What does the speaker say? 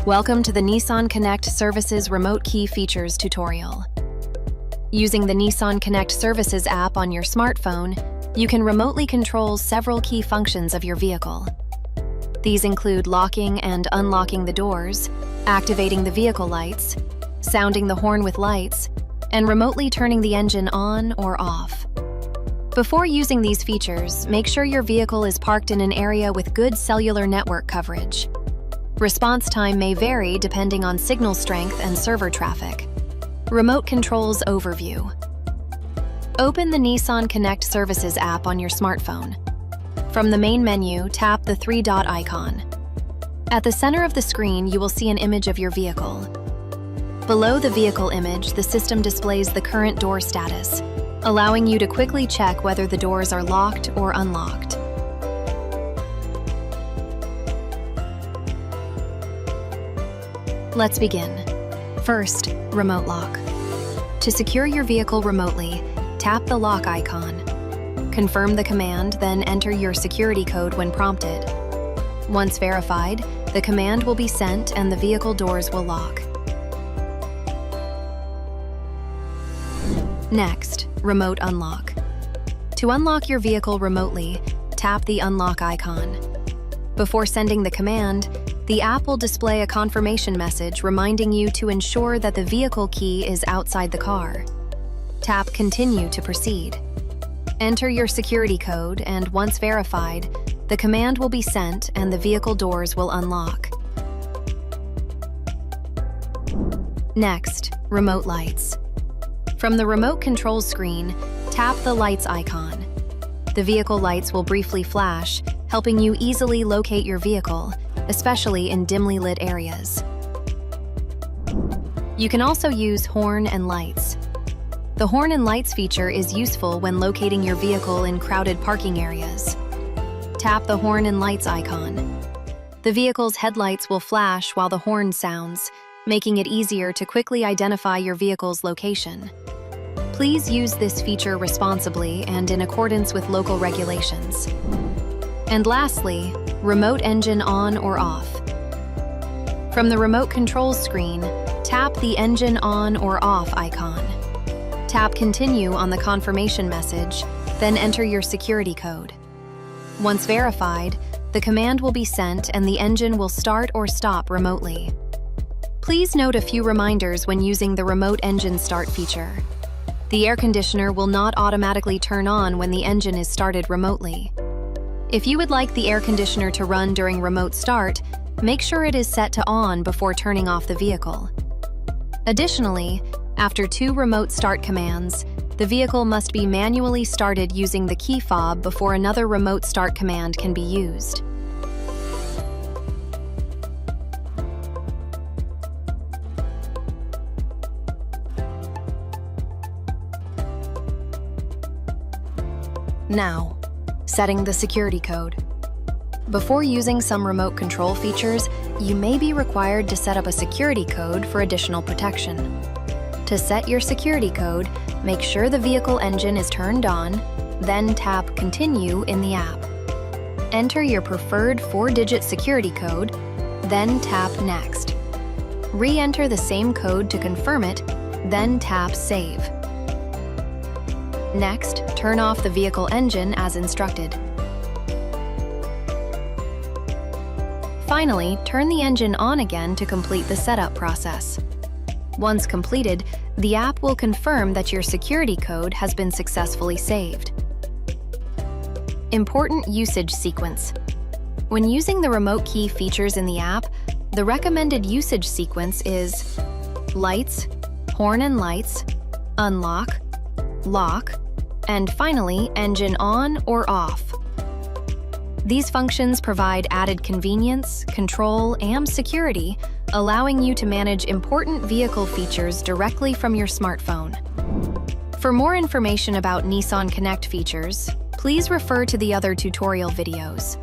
Welcome to the NissanConnect Services Remote Key Features tutorial. Using the NissanConnect Services app on your smartphone, you can remotely control several key functions of your vehicle. These include locking and unlocking the doors, activating the vehicle lights, sounding the horn with lights, and remotely turning the engine on or off. Before using these features, make sure your vehicle is parked in an area with good cellular network coverage. Response time may vary depending on signal strength and server traffic. Remote Controls Overview. Open the NissanConnect Services app on your smartphone. From the main menu, tap the three-dot icon. At the center of the screen, you will see an image of your vehicle. Below the vehicle image, the system displays the current door status, allowing you to quickly check whether the doors are locked or unlocked. Let's begin. First, Remote Lock. To secure your vehicle remotely, tap the lock icon. Confirm the command, then enter your security code when prompted. Once verified, the command will be sent and the vehicle doors will lock. Next, Remote Unlock. To unlock your vehicle remotely, tap the unlock icon. Before sending the command, the app will display a confirmation message reminding you to ensure that the vehicle key is outside the car. Tap Continue to proceed. Enter your security code, and once verified, the command will be sent and the vehicle doors will unlock. Next, Remote Lights. From the remote control screen, tap the lights icon. The vehicle lights will briefly flash, helping you easily locate your vehicle, especially in dimly lit areas. You can also use horn and lights. The horn and lights feature is useful when locating your vehicle in crowded parking areas. Tap the horn and lights icon. The vehicle's headlights will flash while the horn sounds, making it easier to quickly identify your vehicle's location. Please use this feature responsibly and in accordance with local regulations. And lastly, Remote Engine On or Off. From the remote control screen, tap the Engine On or Off icon. Tap Continue on the confirmation message, then enter your security code. Once verified, the command will be sent and the engine will start or stop remotely. Please note a few reminders when using the Remote Engine Start feature. The air conditioner will not automatically turn on when the engine is started remotely. If you would like the air conditioner to run during remote start, make sure it is set to on before turning off the vehicle. Additionally, after 2 remote start commands, the vehicle must be manually started using the key fob before another remote start command can be used. Now, setting the security code. Before using some remote control features, you may be required to set up a security code for additional protection. To set your security code, make sure the vehicle engine is turned on, then tap Continue in the app. Enter your preferred 4-digit security code, then tap Next. Re-enter the same code to confirm it, then tap Save. Next, turn off the vehicle engine as instructed. Finally, turn the engine on again to complete the setup process. Once completed, the app will confirm that your security code has been successfully saved. Important usage sequence. When using the remote key features in the app, the recommended usage sequence is lights, horn and lights, unlock, lock, and finally, engine on or off. These functions provide added convenience, control, and security, allowing you to manage important vehicle features directly from your smartphone. For more information about NissanConnect features, please refer to the other tutorial videos.